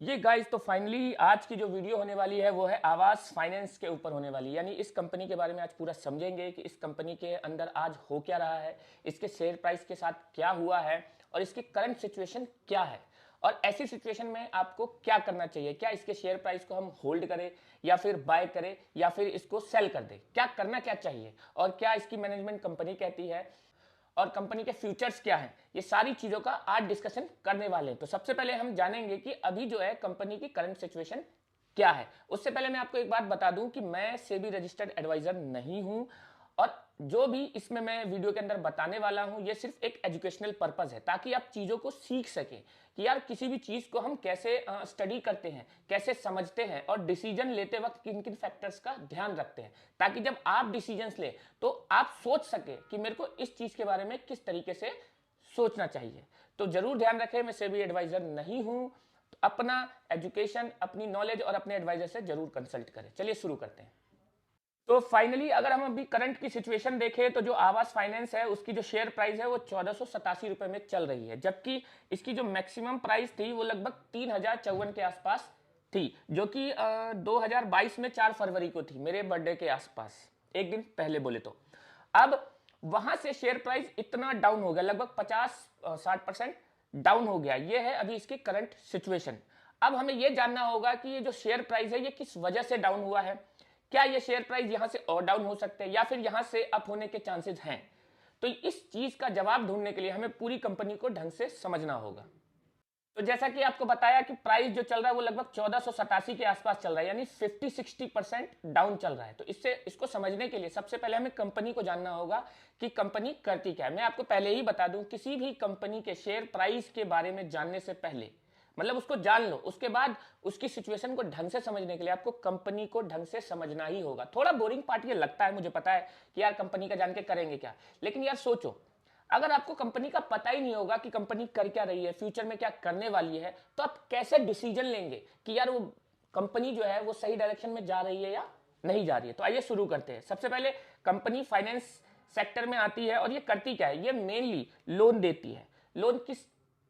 ये गाइस तो फाइनली आज की जो वीडियो होने वाली है वो है आवास फाइनेंस के ऊपर होने वाली है। यानी इस कंपनी के बारे में आज पूरा समझेंगे कि इस कंपनी के अंदर आज हो क्या रहा है, इसके शेयर प्राइस के साथ क्या हुआ है और इसकी करंट सिचुएशन क्या है और ऐसी सिचुएशन में आपको क्या करना चाहिए। क्या इसके शेयर प्राइस को हम होल्ड करें या फिर बाय करें या फिर इसको सेल कर दें, क्या करना क्या चाहिए और क्या इसकी मैनेजमेंट कंपनी कहती है और कंपनी के फ्यूचर्स क्या हैं, ये सारी चीजों का आज डिस्कशन करने वाले हैं। तो सबसे पहले हम जानेंगे कि अभी जो है कंपनी की करंट सिचुएशन क्या है। उससे पहले मैं आपको एक बात बता दूं कि मैं सेबी रजिस्टर्ड एडवाइजर नहीं हूं और जो भी इसमें मैं वीडियो के अंदर बताने वाला हूं ये सिर्फ एक एजुकेशनल पर्पस है, ताकि आप चीजों को सीख सकें कि यार किसी भी चीज को हम कैसे स्टडी करते हैं, कैसे समझते हैं और डिसीजन लेते वक्त किन किन फैक्टर्स का ध्यान रखते हैं, ताकि जब आप डिसीजंस ले तो आप सोच सके कि मेरे को इस चीज के बारे में किस तरीके से सोचना चाहिए। तो जरूर ध्यान रखें, मैं सेबी एडवाइजर नहीं हूं, तो अपना एजुकेशन, अपनी नॉलेज और अपने एडवाइजर से जरूर कंसल्ट करें। चलिए शुरू करते हैं। तो फाइनली अगर हम अभी करंट की सिचुएशन देखें तो जो आवास फाइनेंस है उसकी जो शेयर प्राइस है वो 1487 रुपए में चल रही है, जबकि इसकी जो मैक्सिमम प्राइस थी वो लगभग 3054 के आसपास थी, जो कि 2022 में 4 फरवरी को थी, मेरे बर्थडे के आसपास, एक दिन पहले बोले तो। अब वहां से शेयर प्राइस इतना डाउन हो गया, लगभग 50-60% डाउन हो गया। ये है अभी इसकी करंट सिचुएशन। अब हमें यह जानना होगा कि ये जो शेयर प्राइस है ये किस वजह से डाउन हुआ है। क्या ये शेयर प्राइस यहां से और डाउन हो सकते हैं या फिर यहां से अप होने के चांसेस हैं। तो इस चीज का जवाब ढूंढने के लिए हमें पूरी कंपनी को ढंग से समझना होगा। तो जैसा कि आपको बताया कि प्राइस जो चल रहा है वो लगभग 1487 के आसपास चल रहा है, यानी 50-60% डाउन चल रहा है। तो इसको समझने के लिए सबसे पहले हमें कंपनी को जानना होगा कि कंपनी करती क्या है। मैं आपको पहले ही बता दूं, किसी भी कंपनी के शेयर प्राइस के बारे में जानने से पहले, मतलब उसको जान लो, उसके बाद उसकी सिचुएशन को ढंग से समझने के लिए आपको कंपनी को ढंग से समझना ही होगा। थोड़ा बोरिंग पार्ट ये लगता है, मुझे पता है कि यार कंपनी का जान के करेंगे क्या, लेकिन यार सोचो, अगर आपको कंपनी का पता ही नहीं होगा कि कंपनी कर क्या रही है, फ्यूचर में क्या करने वाली है, तो आप कैसे डिसीजन लेंगे कि यार वो कंपनी जो है वो सही डायरेक्शन में जा रही है या नहीं जा रही है। तो आइए शुरू करते हैं। सबसे पहले कंपनी फाइनेंस सेक्टर में आती है और ये करती क्या है, ये मेनली लोन देती है। लोन किस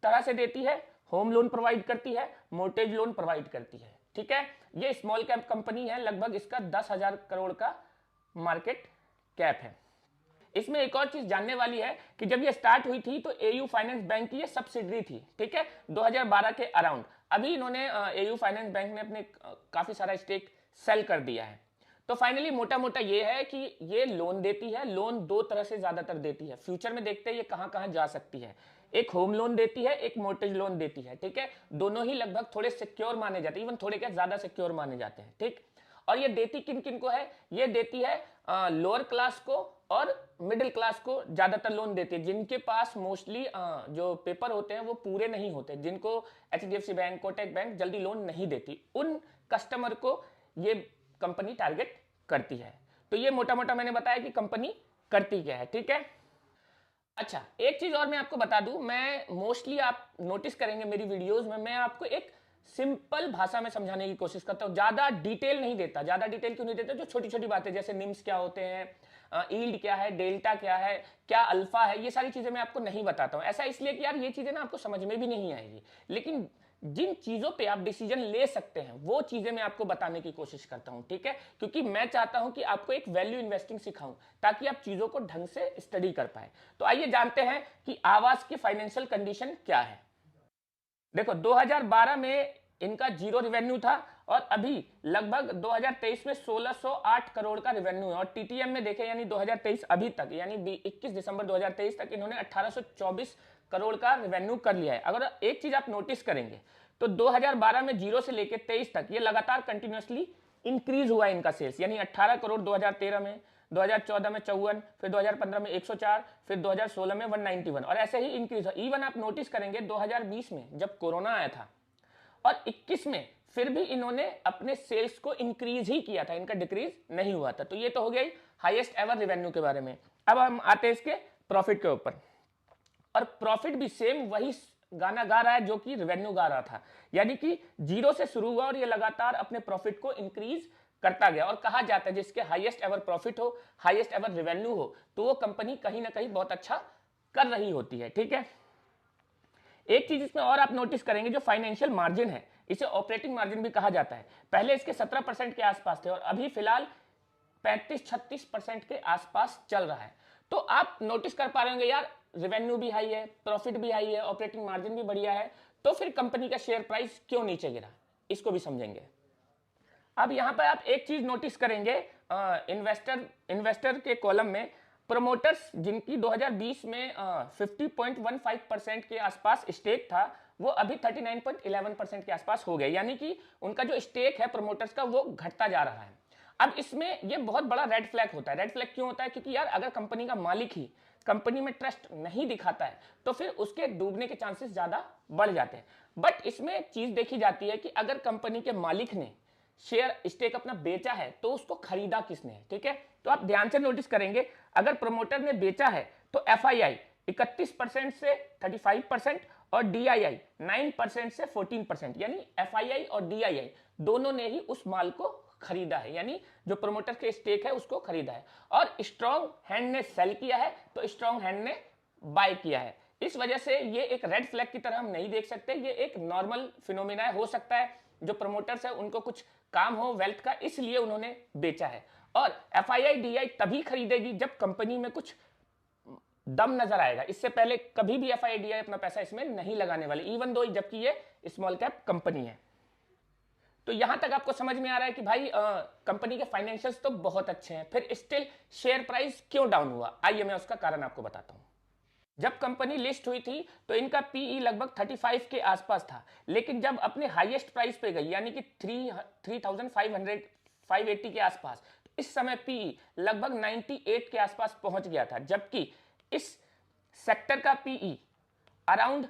तरह से देती है? होम लोन प्रोवाइड करती है, मोर्टेज लोन प्रोवाइड करती है। ठीक है, ये स्मॉल कैप कंपनी है, लगभग इसका 10,000 करोड़ का मार्केट कैप है। इसमें एक और चीज जानने वाली है कि जब ये स्टार्ट हुई थी तो एयू फाइनेंस बैंक की ये सब्सिडरी थी, ठीक है, 2012 के अराउंड। अभी इन्होंने एयू फाइनेंस बैंक ने अपने काफी सारा स्टेक सेल कर दिया है। तो फाइनली मोटा मोटा ये है कि ये लोन देती है। लोन दो तरह से ज्यादातर देती है, फ्यूचर में देखते हैं ये कहां कहां जा सकती है। एक होम लोन देती है, एक मोर्टेज लोन देती है, ठीक है। दोनों ही लगभग थोड़े सिक्योर माने जाते हैं, इवन थोड़े क्या ज्यादा सिक्योर माने जाते हैं, ठीक। और ये देती किन किन को है? ये देती है लोअर क्लास को और मिडिल क्लास को ज्यादातर लोन देती है, जिनके पास मोस्टली जो पेपर होते हैं वो पूरे नहीं होते, जिनको एचडीएफसी बैंक, कोटक बैंक जल्दी लोन नहीं देती, उन कस्टमर को ये कंपनी टारगेट करती है। तो ये मोटा मोटा मैंने बताया कि कंपनी करती क्या है, ठीक है। अच्छा, एक चीज और मैं आपको बता दूं, मैं मोस्टली आप नोटिस करेंगे मेरी वीडियोस में मैं आपको एक सिंपल भाषा में समझाने की कोशिश करता हूं, ज्यादा डिटेल नहीं देता। ज्यादा डिटेल क्यों नहीं देता? जो छोटी छोटी बातें जैसे निम्स क्या होते हैं, यील्ड क्या है, डेल्टा क्या है, क्या अल्फा है, ये सारी चीजें मैं आपको नहीं बताता हूं। ऐसा इसलिए कि यार ये चीजें ना आपको समझ में भी नहीं आएगी, लेकिन जिन चीजों पे आप डिसीजन ले सकते हैं वो चीजें मैं आपको बताने की कोशिश करता हूं, ठीक है। क्योंकि मैं चाहता हूं कि आपको एक वैल्यू इन्वेस्टिंग सिखाऊं ताकि आप चीजों को ढंग से स्टडी कर पाए। तो आइए जानते हैं कि आवास की फाइनेंशियल कंडीशन क्या है। देखो, 2012 में इनका जीरो रेवेन्यू था और अभी लगभग 2023 में 1608 करोड़ का रेवेन्यू है। और टीटीएम में देखें, यानी 2023 अभी तक, यानी 21 दिसंबर 2023 तक इन्होंने 1824 करोड़ का रेवेन्यू कर लिया है। अगर एक चीज आप नोटिस करेंगे तो 2012 में जीरो से लेकर 23 तक ये लगातार कंटिन्यूअसली इंक्रीज हुआ है इनका सेल्स, यानी 18 करोड़ 2013 में, 2014 में 54, फिर 2015 में 104, फिर 2016 में 191 और ऐसे ही इंक्रीज हुआ। इवन आप नोटिस करेंगे 2020 में जब कोरोना आया था और 21 में फिर भी इन्होंने अपने सेल्स को इंक्रीज ही किया था, इनका डिक्रीज नहीं हुआ था। तो ये तो हो गई हाईएस्ट एवर रेवेन्यू के बारे में। अब हम आते हैं इसके प्रॉफिट के ऊपर, और प्रॉफिट भी सेम वही गाना गा रहा है जो कि रेवेन्यू गा रहा था, यानी कि जीरो से शुरू हुआ और ये लगातार अपने प्रॉफिट को इंक्रीज करता गया। और कहा जाता है जिसके हाईएस्ट एवर प्रॉफिट हो, हाईएस्ट एवर रेवेन्यू हो, तो वो कंपनी कहीं ना कहीं बहुत अच्छा कर रही होती है, ठीक है। एक चीज इसमें और आप नोटिस करेंगे, जो फाइनेंशियल मार्जिन है इसे ऑपरेटिंग मार्जिन भी कहा जाता है। पहले इसके 17% के आसपास थे और अभी फिलहाल 35-36% के आसपास चल रहा है। तो आप नोटिस कर पा रहे होंगे यार, रेवेन्यू भी हाई है, प्रॉफिट भी हाई है, ऑपरेटिंग मार्जिन भी बढ़िया है, तो फिर कंपनी का शेयर प्राइस क्यों नीचे गिरा, इसको भी समझेंगे। अब यहां पर आप एक चीज नोटिस करेंगे, इन्वेस्टर के कॉलम में प्रोमोटर्स जिनकी 2020 में 50.15% के आसपास स्टेक था, वो अभी 39.11% के आसपास हो गए, यानी कि उनका जो स्टेक है प्रोमोटर्स का वो घटता जा रहा है। अब इसमें ये बहुत बड़ा रेड फ्लैग होता है। रेड फ्लैग क्यों होता है? क्योंकि यार अगर कंपनी का मालिक ही कंपनी में ट्रस्ट नहीं दिखाता है तो फिर उसके डूबने के चांसेस ज्यादा बढ़ जाते हैं। बट इसमें एक चीज देखी जाती है कि अगर कंपनी के मालिक ने शेयर स्टेक अपना बेचा है तो उसको खरीदा किसने है, ठीक है। तो आप ध्यान से नोटिस करेंगे, अगर प्रमोटर ने बेचा है तो FII 31% से 35% और DII 9% से 14%, यानी FII और DII दोनों ने ही उस माल को खरीदा है, यानी जो प्रमोटर के स्टेक है उसको खरीदा है। और स्ट्रॉन्ग हैंड ने सेल किया है तो स्ट्रॉन्ग हैंड ने बाय किया है। इस वजह से ये एक रेड फ्लैग की तरह हम नहीं देख सकते, ये एक नॉर्मल फिनोमिना हो सकता है। जो प्रमोटर्स है उनको कुछ काम हो वेल्थ का, इसलिए उन्होंने बेचा है। और FII DI तभी खरीदेगी जब कंपनी में कुछ दम नजर आएगा। इससे पहले कभी भी FII DI अपना पैसा इसमें नहीं लगाने वाले, इवन दो जबकि ये स्मॉल कैप कंपनी है। तो यहां तक आपको समझ में आ रहा है कि भाई कंपनी के फाइनेंशियल्स तो बहुत अच्छे हैं, फिर स्टिल शेयर प्राइस क्यों डाउन हुआ? आइए मैं उसका कारण आपको बताता हूं। जब कंपनी लिस्ट हुई थी तो इनका PE लगभग 35 के आसपास था, लेकिन जब अपने हाईएस्ट प्राइस पे गई यानी कि 3,580 के आसपास, तो इस समय PE लगभग 98 के आसपास पहुंच गया था, जबकि इस सेक्टर का PE अराउंड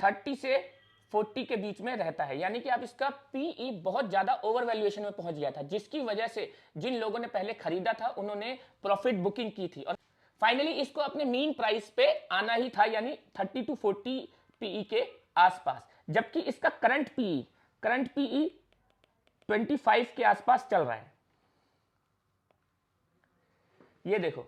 30 से 40 के बीच में रहता है, यानी कि आप इसका PE बहुत ज्यादा ओवर वैल्यूएशन में पहुंच गया था, जिसकी वजह से जिन लोगों ने पहले खरीदा था उन्होंने प्रॉफिट बुकिंग की थी और फाइनली इसको अपने मीन प्राइस पे आना ही था, यानी 30 to 40 PE के आसपास। जबकि इसका करंट PE 25 के आसपास चल रहा है। ये देखो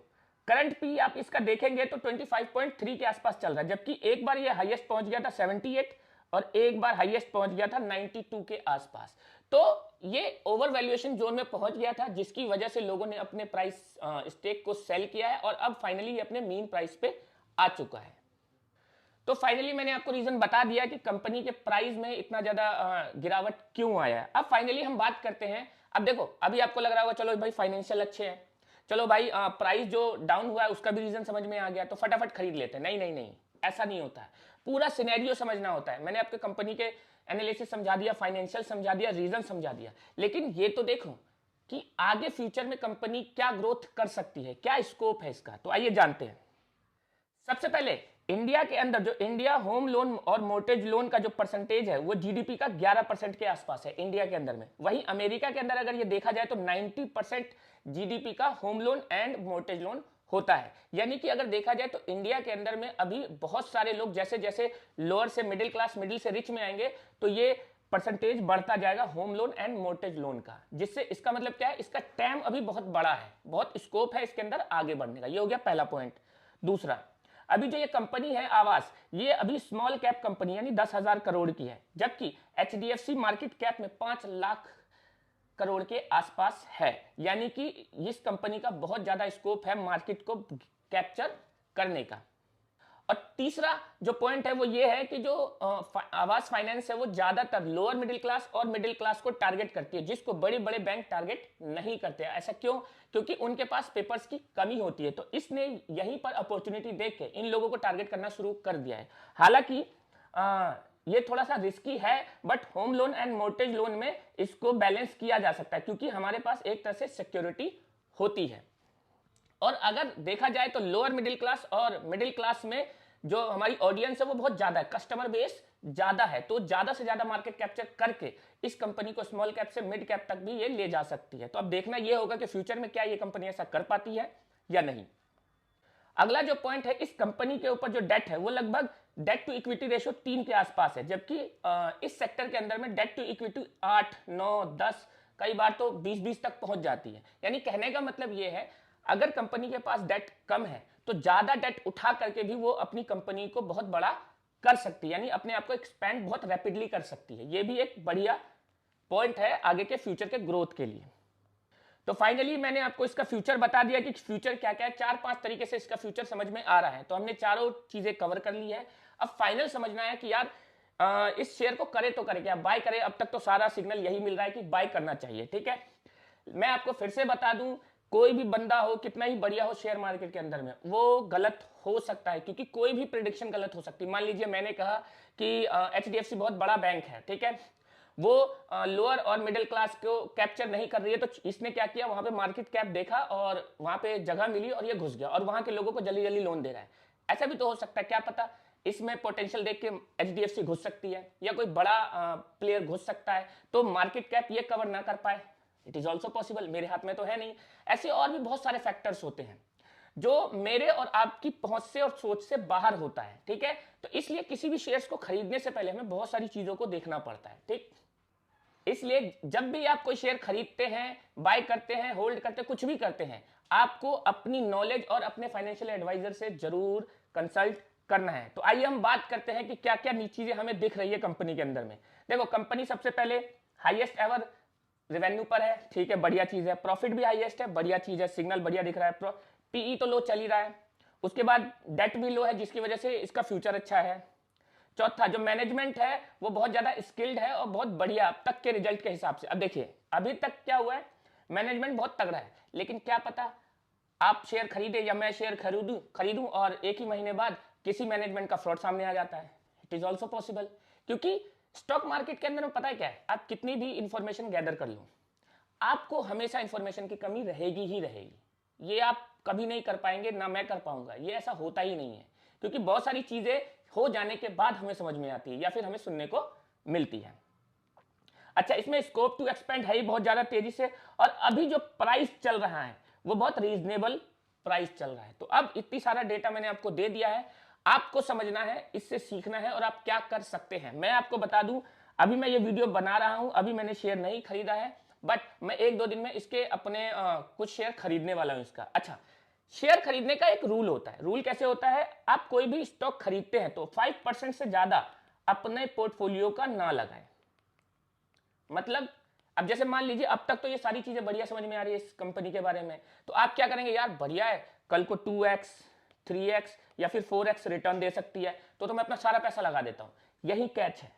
करंट PE आप इसका देखेंगे तो 25.3 के आसपास चल रहा है, जबकि एक बार ये हाईएस्ट पहुंच गया था 78 और एक बार हाईएस्ट पहुंच गया था 92 के आसपास। तो ये ओवर वैल्यूएशन जोन में पहुंच गया था, जिसकी वजह से लोगों ने अपने प्राइस स्टेक को सेल किया है और अब फाइनली ये अपने मीन प्राइस पे आ चुका है। तो फाइनली मैंने आपको रीजन बता दिया कि कंपनी के प्राइस में इतना ज्यादा गिरावट क्यों आया है। अब फाइनली हम बात करते हैं। अब देखो अभी आपको लग रहा होगा चलो भाई फाइनेंशियल अच्छे हैं, चलो भाई प्राइस जो डाउन हुआ है उसका भी रीजन समझ में आ गया तो फटाफट खरीद लेते हैं। नहीं नहीं नहीं, ऐसा नहीं होता है, पूरा सिनेरियो समझना होता है। मैंने आपके कंपनी के एनालिसिस समझा दिया, फाइनेंशियल समझा दिया, रीजन समझा दिया, लेकिन ये तो देखो कि आगे फ्यूचर में कंपनी क्या ग्रोथ कर सकती है, क्या स्कोप है इसका। तो आइए जानते हैं। सबसे पहले इंडिया के अंदर जो इंडिया होम लोन और मोर्टेज लोन का जो परसेंटेज है वो GDP का 11% के आसपास है इंडिया के अंदर में। वहीं अमेरिका के अंदर अगर ये देखा जाए तो 90% GDP का होम लोन एंड मोर्टेज लोन होता है। यानी कि अगर देखा जाए तो इंडिया के अंदर में अभी बहुत सारे लोग जैसे जैसे लोअर से मिडिल क्लास, मिडिल से रिच में आएंगे तो ये परसेंटेज बढ़ता जाएगा होम लोन एंड मोर्टेज लोन का, जिससे इसका मतलब क्या है, इसका टैम अभी बहुत बड़ा है, बहुत स्कोप है इसके अंदर आगे बढ़ने का। ये हो गया पहला पॉइंट। दूसरा, अभी जो ये कंपनी है आवास, ये अभी स्मॉल कैप कंपनी यानी 10,000 करोड़ की है, जबकि HDFC मार्केट कैप में 5 लाख करोड़ के आसपास है। यानी कि इस कंपनी का बहुत ज्यादा स्कोप है मार्केट को कैप्चर करने का। और तीसरा जो पॉइंट है वो ये है कि जो आवास फाइनेंस है वो ज्यादातर लोअर मिडिल क्लास और मिडिल क्लास को टारगेट करती है, जिसको बड़े बड़े बैंक टारगेट नहीं करते। ऐसा क्यों? क्योंकि उनके पास पेपर्स की कमी होती है, तो इसने यहीं पर अपॉर्चुनिटी देख के इन लोगों को टारगेट करना शुरू कर दिया है। हालांकि ये थोड़ा सा रिस्की है, but home loan and मोर्टेज loan में इसको बैलेंस किया जा सकता है क्योंकि हमारे पास एक तरह से सिक्योरिटी होती है। और अगर देखा जाए तो लोअर मिडिल क्लास और मिडिल क्लास में जो हमारी ऑडियंस है वो बहुत ज्यादा है, कस्टमर बेस ज्यादा है, तो ज्यादा से ज्यादा मार्केट कैप्चर करके इस कंपनी को स्मॉल कैप से मिड कैप तक भी ये ले जा सकती है। तो अब देखना ये होगा कि फ्यूचर में क्या ये कंपनी ऐसा कर पाती है या नहीं। अगला जो पॉइंट है, इस कंपनी के ऊपर जो डेट है वो लगभग डेट टू इक्विटी रेशियो 3 के आसपास है, जबकि इस सेक्टर के अंदर में डेट टू इक्विटी 8, 9, 10 कई बार तो 20 तक पहुंच जाती है। यानी कहने का मतलब ये है अगर कंपनी के पास डेट कम है तो ज्यादा डेट उठा करके भी वो अपनी कंपनी को बहुत बड़ा कर सकती है, यानी अपने आप को एक्सपेंड बहुत रैपिडली कर सकती है। ये भी एक बढ़िया पॉइंट है आगे के फ्यूचर के ग्रोथ के लिए। तो फाइनली मैंने आपको इसका फ्यूचर बता दिया कि फ्यूचर क्या क्या है, 4-5 तरीके से इसका फ्यूचर समझ में आ रहा है। तो हमने चारों चीजें कवर कर ली है। अब फाइनल समझना है कि यार इस शेयर को करे तो करे क्या, बाय करे। अब तक तो सारा सिग्नल यही मिल रहा है कि बाय करना चाहिए, ठीक है। मैं आपको फिर से बता दूं, कोई भी बंदा हो, कितना ही बढ़िया हो शेयर मार्केट के अंदर में, वो गलत हो सकता है, क्योंकि कोई भी प्रिडिक्शन गलत हो सकती है। मान लीजिए मैंने कहा कि HDFC बहुत बड़ा बैंक है, ठीक है, वो लोअर और मिडिल क्लास को कैप्चर नहीं कर रही है, तो इसने क्या किया, वहां पे मार्केट कैप देखा और वहां पे जगह मिली और ये घुस गया और वहां के लोगों को जल्दी जल्दी लोन दे रहा है। ऐसा भी तो हो सकता है, क्या पता इसमें पोटेंशियल देख के HDFC घुस सकती है या कोई बड़ा प्लेयर घुस सकता है, तो मार्केट कैप ये कवर ना कर पाए। इट इज ऑल्सो पॉसिबल, मेरे हाथ में तो है नहीं। ऐसे और भी बहुत सारे फैक्टर्स होते हैं जो मेरे और आपकी पहुंच से और सोच से बाहर होता है, ठीक है। तो इसलिए किसी भी शेयर्स को खरीदने से पहले हमें बहुत सारी चीजों को देखना पड़ता है, ठीक। इसलिए जब भी आप कोई शेयर खरीदते हैं, बाय करते हैं, होल्ड करते हैं, कुछ भी करते हैं, आपको अपनी नॉलेज और अपने फाइनेंशियल एडवाइजर से जरूर कंसल्ट करना है। तो आइए हम बात करते हैं कि क्या क्या नई चीजें हमें दिख रही है कंपनी के अंदर में। देखो, कंपनी सबसे पहले हाईएस्ट एवर रेवेन्यू पर है, ठीक है, बढ़िया चीज है। प्रॉफिट भी हाईएस्ट है, बढ़िया चीज है, सिग्नल बढ़िया दिख रहा है। पीई तो लो चल ही रहा है। उसके बाद डेट भी लो है, जिसकी वजह से इसका फ्यूचर अच्छा है। चौथा, जो मैनेजमेंट है वो बहुत ज्यादा स्किल्ड है और बहुत बढ़िया अब तक के रिजल्ट के हिसाब से। अब देखिए अभी तक क्या हुआ है, मैनेजमेंट बहुत तगड़ा है, लेकिन क्या पता आप शेयर खरीदे या मैं शेयर खरीदूं और एक ही महीने बाद किसी मैनेजमेंट का फ्रॉड सामने आ जाता है। इट इज ऑल्सो पॉसिबल, क्योंकि स्टॉक मार्केट के अंदर में पता है क्या है, आप कितनी भी इंफॉर्मेशन गैदर कर लो, आपको हमेशा इंफॉर्मेशन की कमी रहेगी ही रहेगी। ये आप कभी नहीं कर पाएंगे, ना मैं कर पाऊंगा, ये ऐसा होता ही नहीं है, क्योंकि बहुत सारी चीजें हो जाने के बाद हमें समझ में आती है या फिर हमें सुनने को मिलती है। अच्छा, इसमें स्कोप टू एक्सपेंड है ही बहुत ज्यादा तेजी से, और अभी जो प्राइस चल रहा है वो बहुत रीजनेबल प्राइस चल रहा है। तो अब इतनी सारा डेटा मैंने आपको दे दिया है, आपको समझना है, इससे सीखना है और आप क्या कर सकते हैं। मैं आपको बता दूं, अभी मैं ये वीडियो बना रहा हूं, अभी मैंने शेयर नहीं खरीदा है, बट मैं 1-2 दिन में इसके अपने कुछ शेयर खरीदने वाला हूं इसका। अच्छा, शेयर खरीदने का एक रूल होता है। रूल कैसे होता है, आप कोई भी स्टॉक खरीदते हैं तो 5% से ज्यादा अपने पोर्टफोलियो का ना लगाएं। मतलब अब जैसे मान लीजिए अब तक तो ये सारी चीजें बढ़िया समझ में आ रही है इस कंपनी के बारे में, तो आप क्या करेंगे, यार बढ़िया है, कल को 2x 3x या फिर 4x रिटर्न दे सकती है, तो मैं अपना सारा पैसा लगा देता हूं। यही कैच है।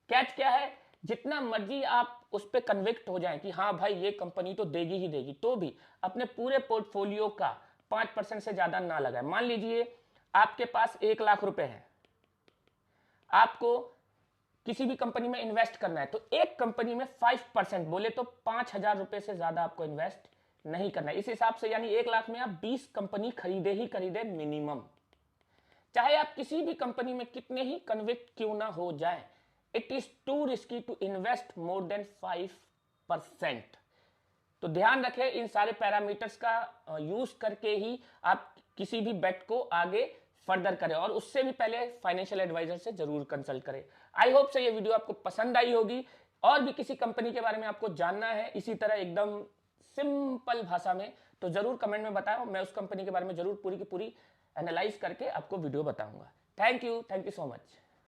कैच क्या है, जितना मर्जी आप उस पर कन्विक्ट हो जाएं कि हाँ भाई ये कंपनी तो देगी ही देगी, तो भी अपने पूरे पोर्टफोलियो का 5% से ज्यादा ना लगाए। मान लीजिए आपके पास 1 लाख रुपए है, आपको किसी भी कंपनी में इन्वेस्ट करना है, तो एक कंपनी में 5% बोले तो 5,000 रुपए से ज्यादा आपको इन्वेस्ट नहीं करना है। इस हिसाब से यानी 1 लाख में आप 20 कंपनी खरीदे ही खरीदे मिनिमम, चाहे आप किसी भी कंपनी में कितने ही कन्विक्ट क्यों ना हो जाए। It is too risky to invest more than 5%। तो ध्यान रखें, इन सारे पैरामीटर्स का यूज करके ही आप किसी भी बेट को आगे फर्दर करें, और उससे भी पहले फाइनेंशियल एडवाइजर से जरूर कंसल्ट करें। आई होप से ये वीडियो आपको पसंद आई होगी। और भी किसी कंपनी के बारे में आपको जानना है इसी तरह एकदम सिंपल भाषा में, तो जरूर कमेंट में बताओ, मैं उस कंपनी के बारे में जरूर पूरी की पूरी एनालाइज करके आपको वीडियो बताऊंगा। Thank you so much.